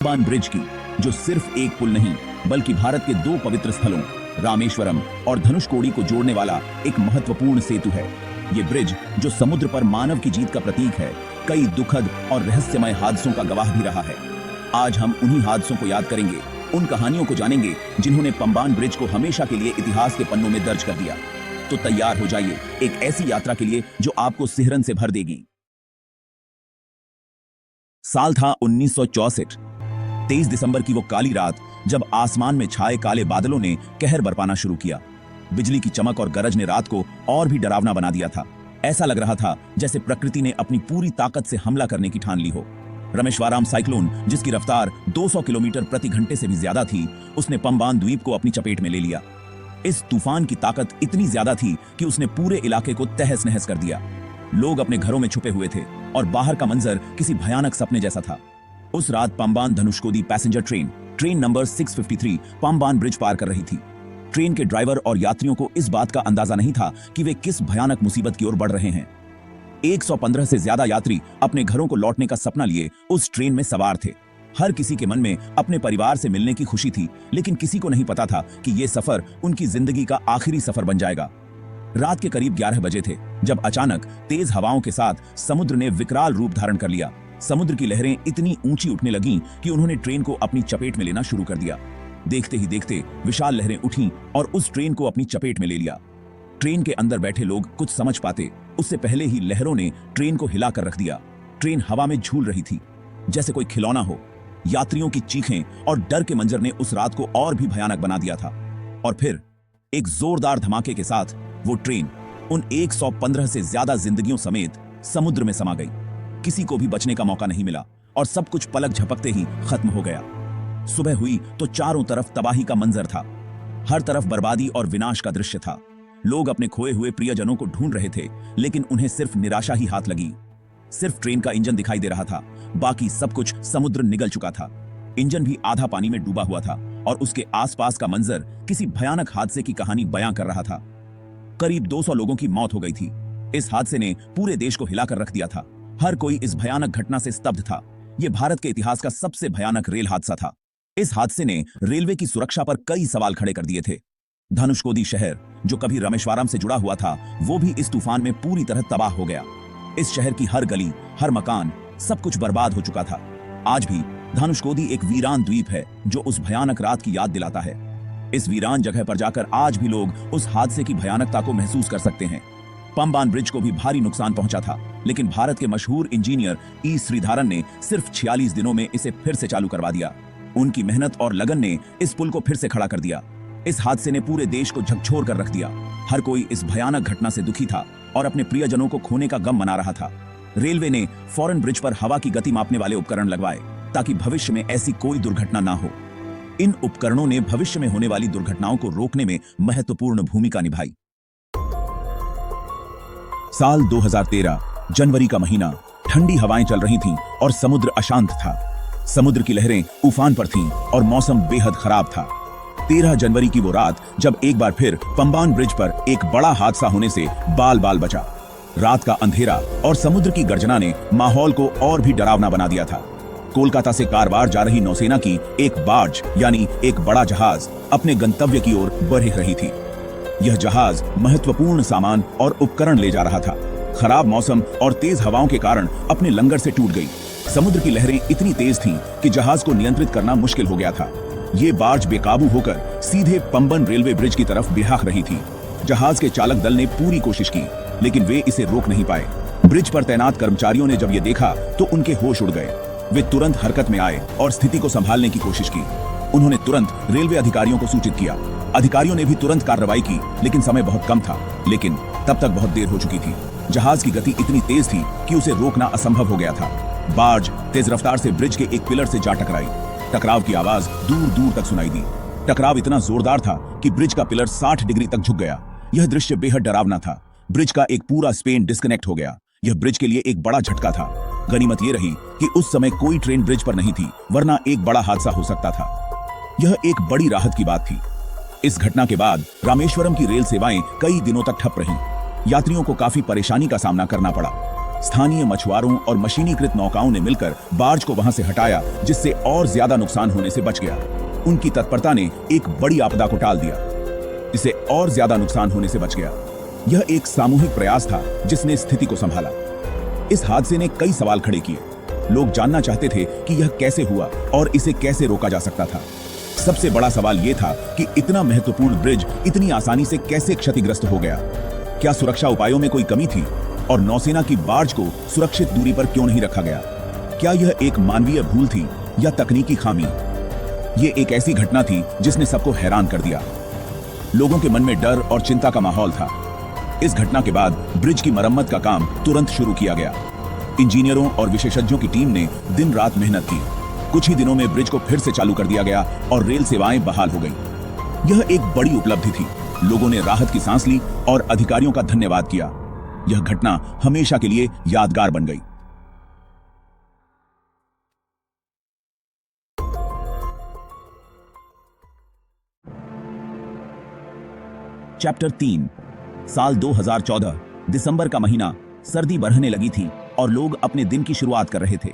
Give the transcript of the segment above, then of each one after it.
पंबान bridge की, जो सिर्फ एक पुल नहीं बल्कि भारत के दो पवित्र स्थलों रामेश्वरम और धनुषकोडी को जोड़ने वाला एक महत्वपूर्ण सेतु है। ये ब्रिज, जो समुद्र पर मानव की जीत का प्रतीक है, कई दुखद और रहस्यमय हादसों का गवाह भी रहा है। आज हम उन्हीं हादसों को याद करेंगे, उन कहानियों को जानेंगे जिन्होंने पंबान ब्रिज को हमेशा के लिए इतिहास के पन्नों में दर्ज कर दिया। तो तैयार हो जाइए एक ऐसी यात्रा के लिए जो आपको सिहरन से भर देगी। साल था 1964। 23 दिसंबर की वो काली रात, जब आसमान में छाए काले बादलों ने कहर बरपाना शुरू किया। बिजली की चमक और गरज ने रात को और भी डरावना बना दिया था। ऐसा लग रहा था जैसे प्रकृति ने अपनी पूरी ताकत से हमला करने की ठान ली हो। रामेश्वरम साइक्लोन, जिसकी रफ्तार 200 किलोमीटर प्रति घंटे से भी ज्यादा थी, उसने पंबान द्वीप को अपनी चपेट में ले लिया। इस तूफान की ताकत इतनी ज्यादा थी कि उसने पूरे इलाके को तहस नहस कर दिया। लोग अपने घरों में छुपे हुए थे और बाहर का मंजर किसी भयानक सपने जैसा था। उस रात Pamban Dhanushkodi passenger train number 653 Pamban bridge पार कर रही थी। ट्रेन के ड्राइवर और यात्रियों को इस बात का अंदाजा नहीं था कि वे किस भयानक मुसीबत की ओर बढ़ रहे हैं। 115 से ज्यादा यात्री अपने घरों को लौटने का सपना लिए उस ट्रेन में सवार थे। हर किसी के मन में अपने परिवार से मिलने की खुशी थी, लेकिन किसी को नहीं पता था कि यह सफर उनकी जिंदगी का आखिरी सफर बन जाएगा। रात के करीब 11 बजे थे जब अचानक तेज हवाओं के साथ समुद्र ने विकराल रूप धारण कर लिया। समुद्र की लहरें इतनी ऊंची उठने लगीं कि उन्होंने ट्रेन को अपनी चपेट में लेना शुरू कर दिया। देखते ही देखते विशाल लहरें उठीं और उस ट्रेन को अपनी चपेट में ले लिया। ट्रेन के अंदर बैठे लोग कुछ समझ पाते उससे पहले ही लहरों ने ट्रेन को हिलाकर रख दिया। ट्रेन हवा में झूल रही थी जैसे कोई खिलौना हो। यात्रियों की चीखें और डर के मंजर ने उस रात को और भी भयानक बना दिया था। और फिर एक जोरदार धमाके के साथ वो ट्रेन उन 115 से ज्यादा जिंदगियों समेत समुद्र में समा गई। किसी को भी बचने का मौका नहीं मिला और सब कुछ पलक झपकते ही खत्म हो गया। सुबह हुई तो चारों तरफ तबाही का मंजर था। हर तरफ बर्बादी और विनाश का दृश्य था। लोग अपने खोए हुए प्रियजनों को ढूंढ रहे थे, लेकिन उन्हें सिर्फ निराशा ही हाथ लगी। सिर्फ ट्रेन का इंजन दिखाई दे रहा था, बाकी सब कुछ समुद्र निगल चुका था। इंजन भी आधा पानी में डूबा हुआ था और उसके आसपास का मंजर किसी भयानक हादसे की कहानी बयां कर रहा था। करीब 200 लोगों की मौत हो गई थी। इस हादसे ने पूरे देश को हिलाकर रख दिया था। हर कोई इस भयानक घटना से स्तब्ध था। यह भारत के इतिहास का सबसे भयानक रेल हादसा था। इस हादसे ने रेलवे की सुरक्षा पर कई सवाल खड़े कर दिए थे। धनुषकोडी शहर, जो कभी रामेश्वरम से जुड़ा हुआ था, वो भी इस तूफान में पूरी तरह तबाह हो गया। इस शहर की हर गली, हर मकान, सब कुछ बर्बाद हो चुका था। आज भी धनुषकोडी एक वीरान द्वीप है जो उस भयानक रात की याद दिलाता है। इस वीरान जगह पर जाकर आज भी लोग उस हादसे की भयानकता को महसूस कर सकते हैं। पंबान ब्रिज को भी भारी नुकसान पहुंचा था, लेकिन भारत के मशहूर इंजीनियर ई श्रीधरन ने सिर्फ 46 दिनों में इसे फिर से चालू करवा दिया। उनकी मेहनत और लगन ने इस पुल को फिर से खड़ा कर दिया। इस हादसे ने पूरे देश को झकझोर कर रख दिया। हर कोई इस भयानक घटना से दुखी था और अपने प्रियजनों को खोने का गम मना रहा था। रेलवे ने फौरन ब्रिज पर हवा की गति मापने वाले उपकरण लगवाए ताकि भविष्य में ऐसी कोई दुर्घटना ना हो। इन उपकरणों ने भविष्य में होने वाली दुर्घटनाओं को रोकने में महत्वपूर्ण भूमिका निभाई। साल 2013, जनवरी का महीना। ठंडी हवाएं चल रही थीं और समुद्र अशांत था। समुद्र की लहरें उफान पर थीं और मौसम बेहद खराब था। 13 जनवरी की वो रात जब एक बार फिर पंबान ब्रिज पर एक बड़ा हादसा होने से बाल बाल बचा। रात का अंधेरा और समुद्र की गर्जना ने माहौल को और भी डरावना बना दिया था। कोलकाता से कारवार जा रही नौसेना की एक बार्ज, यानी एक बड़ा जहाज, अपने गंतव्य की ओर बढ़ रही थी। यह जहाज महत्वपूर्ण सामान और उपकरण ले जा रहा था। खराब मौसम और तेज हवाओं के कारण अपने लंगर से टूट गई। समुद्र की लहरें इतनी तेज थीं कि जहाज को नियंत्रित करना मुश्किल हो गया था। ये बार्ज बेकाबू होकर सीधे पंबन रेलवे ब्रिज की तरफ बिहाक रही थी। जहाज के चालक दल ने पूरी कोशिश की, लेकिन वे इसे रोक नहीं पाए। ब्रिज पर तैनात कर्मचारियों ने जब ये देखा तो उनके होश उड़ गए। वे तुरंत हरकत में आए और स्थिति को संभालने की कोशिश की। उन्होंने तुरंत रेलवे अधिकारियों को सूचित किया। अधिकारियों ने भी तुरंत कार्रवाई की, लेकिन समय बहुत कम था। लेकिन तब तक बहुत देर हो चुकी थी। जहाज की गति इतनी तेज थी कि उसे रोकना असंभव हो गया था। बार्ज तेज रफ्तार से ब्रिज के एक पिलर से जा टकराई। टकराव की आवाज दूर दूर तक सुनाई दी। टकराव इतना जोरदार था कि ब्रिज का पिलर 60 डिग्री तक झुक गया। यह दृश्य बेहद डरावना था। ब्रिज का एक पूरा स्पेन डिस्कनेक्ट हो गया। यह ब्रिज के लिए एक बड़ा झटका था। गनीमत यह रही कि उस समय कोई ट्रेन ब्रिज पर नहीं थी, वरना एक बड़ा हादसा हो सकता था। यह एक बड़ी राहत की बात थी। इस घटना के बाद रामेश्वरम की रेल सेवाएं कई दिनों तक ठप रहीं। यात्रियों को काफी परेशानी का सामना करना पड़ा। स्थानीय मछुआरों और मशीनीकृत नौकाओं ने मिलकर बार्ज को वहां से हटाया, जिससे और ज्यादा नुकसान होने से बच गया। उनकी तत्परता ने एक बड़ी आपदा को टाल दिया, जिससे और ज्यादा नुकसान होने से बच गया। यह एक सामूहिक प्रयास था जिसने स्थिति को संभाला। इस हादसे ने कई सवाल खड़े किए। लोग जानना चाहते थे कि यह कैसे हुआ और इसे कैसे रोका जा सकता था। सबसे बड़ा सवाल यह था कि इतना महत्वपूर्ण ब्रिज इतनी आसानी से कैसे क्षतिग्रस्त हो गया। क्या सुरक्षा उपायों में कोई कमी थी और नौसेना की बार्ज को सुरक्षित दूरी पर क्यों नहीं रखा गया? क्या यह एक मानवीय भूल थी या तकनीकी खामी? यह एक ऐसी घटना थी जिसने सबको हैरान कर दिया। लोगों के मन में डर और चिंता का माहौल था। इस घटना के बाद ब्रिज की मरम्मत का काम तुरंत शुरू किया गया। इंजीनियरों और विशेषज्ञों की टीम ने दिन रात मेहनत की। कुछ ही दिनों में ब्रिज को फिर से चालू कर दिया गया और रेल सेवाएं बहाल हो गईं। यह एक बड़ी उपलब्धि थी। लोगों ने राहत की सांस ली और अधिकारियों का धन्यवाद किया। यह घटना हमेशा के लिए यादगार बन गई। चैप्टर 3। साल 2014, दिसंबर का महीना। सर्दी बढ़ने लगी थी और लोग अपने दिन की शुरुआत कर रहे थे।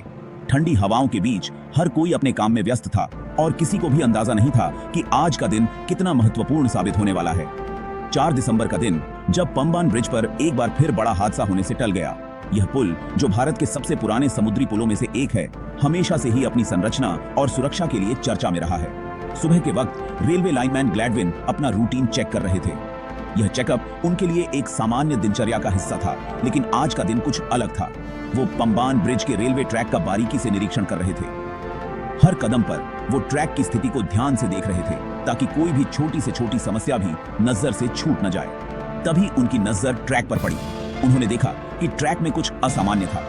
ठंडी हवाओं के बीच हर कोई अपने काम में व्यस्त था और किसी को भी अंदाजा नहीं था कि आज का दिन कितना महत्वपूर्ण साबित होने वाला है। 4 दिसंबर का दिन, जब पंबान ब्रिज पर एक बार फिर बड़ा हादसा होने से टल गया। यह पुल, जो भारत के सबसे पुराने समुद्री पुलों में से एक है, हमेशा से ही अपनी संरचना और सुरक्षा के लिए चर्चा में रहा है। सुबह के वक्त रेलवे लाइनमैन ग्लैडविन अपना रूटीन चेक कर रहे थे। यह चेकअप उनके लिए एक सामान्य दिनचर्या का हिस्सा था, लेकिन आज का दिन कुछ अलग था। वो पंबान ब्रिज के रेलवे ट्रैक का बारीकी से निरीक्षण कर रहे थे। हर कदम पर वो ट्रैक की स्थिति को ध्यान से देख रहे थे, ताकि कोई भी छोटी से छोटी समस्या भी नजर से छूट न जाए। तभी उनकी नजर ट्रैक पर पड़ी। उन्होंने देखा कि ट्रैक में कुछ असामान्य था।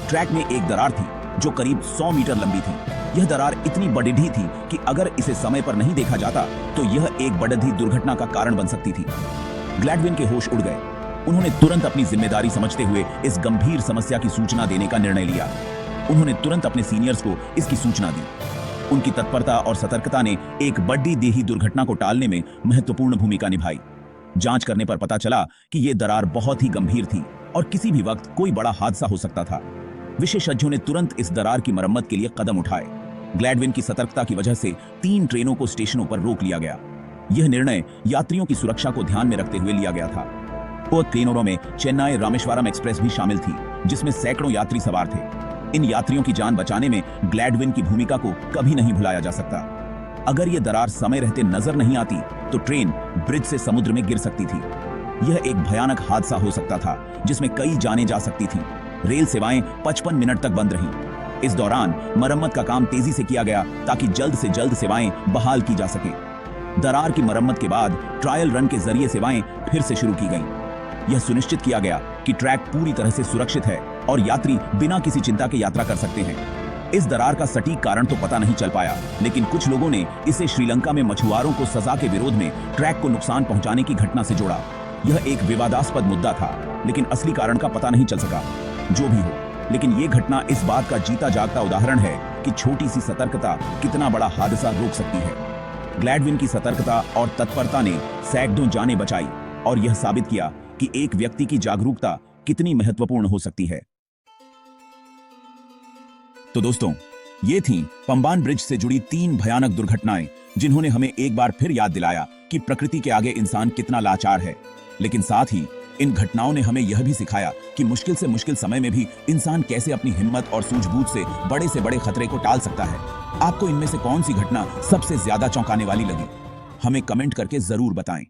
ट्रैक में एक दरार थी जो करीब 100 मीटर लंबी थी। यह दरार इतनी बढ़ी थी कि अगर इसे समय पर नहीं देखा जाता तो यह एक बढ़ती दुर्घटना का कारण बन सकती थी। ग्लैडविन के होश उड़ गए। उन्होंने तुरंत अपनी जिम्मेदारी समझते हुए इस गंभीर समस्या की सूचना देने का निर्णय लिया। उन्होंने तुरंत अपने सीनियर्स को इसकी सूचना दी। उनकी तत्परता और सतर्कता ने एक बड़ी देही दुर्घटना को टालने में महत्वपूर्ण भूमिका निभाई। जांच करने पर पता चला कि यह दरार बहुत ही गंभीर थी और किसी भी वक्त कोई बड़ा हादसा हो सकता था। विशेषज्ञों ने तुरंत इस दरार की मरम्मत के लिए कदम उठाए। ग्लैडविन की सतर्कता की वजह से 3 ट्रेनों को स्टेशनों पर रोक लिया गया। यह निर्णय यात्रियों की सुरक्षा को ध्यान में रखते हुए लिया गया था। और ट्रेनों में चेन्नई रामेश्वरम एक्सप्रेस भी शामिल थी, जिसमें सैकड़ों यात्री सवार थे। इन यात्रियों की जान बचाने में ग्लैडविन की भूमिका को कभी नहीं भुलाया जा सकता। अगर यह दरार समय रहते नजर नहीं आती तो ट्रेन ब्रिज से समुद्र में गिर सकती थी। यह एक भयानक हादसा हो सकता था जिसमें कई जानें जा सकती थीं। रेल सेवाएं 55 मिनट तक बंद रहीं। इस दौरान मरम्मत का काम तेजी से किया गया ताकि जल्द से जल्द सेवाएं बहाल की जा सके। दरार की मरम्मत के बाद ट्रायल रन के जरिए सेवाएं फिर से शुरू की गईं। यह सुनिश्चित किया गया कि ट्रैक पूरी तरह से सुरक्षित है और यात्री बिना किसी चिंता के यात्रा कर सकते हैं। इस दरार का सटीक कारण तो पता नहीं चल पाया, लेकिन कुछ लोगों ने इसे श्रीलंका में मछुआरों को सजा के विरोध में ट्रैक को नुकसान पहुंचाने की घटना से जोड़ा। यह एक विवादास्पद मुद्दा था, लेकिन असली कारण का पता नहीं चल सका। जो भी हो, लेकिन यह घटना इस बात का जीता जागता उदाहरण है कि छोटी सी सतर्कता कितना बड़ा हादसा रोक सकती है। ग्लैडविन की सतर्कता और तत्परता ने सैकड़ों जानें बचाई और यह साबित किया कि एक व्यक्ति की जागरूकता कितनी महत्वपूर्ण हो सकती है। तो दोस्तों, ये थीं पंबान ब्रिज से जुड़ी 3 भयानक दुर्घटनाएं, जिन्होंने हमें एक बार फिर याद दिलाया कि प्रकृति के आगे इंसान कितना लाचार है। लेकिन साथ ही इन घटनाओं ने हमें यह भी सिखाया कि मुश्किल से मुश्किल समय में भी इंसान कैसे अपनी हिम्मत और सूझबूझ से बड़े खतरे को टाल सकता है। आपको इनमें से कौन सी घटना सबसे ज्यादा चौंकाने वाली लगी? हमें कमेंट करके जरूर बताएं।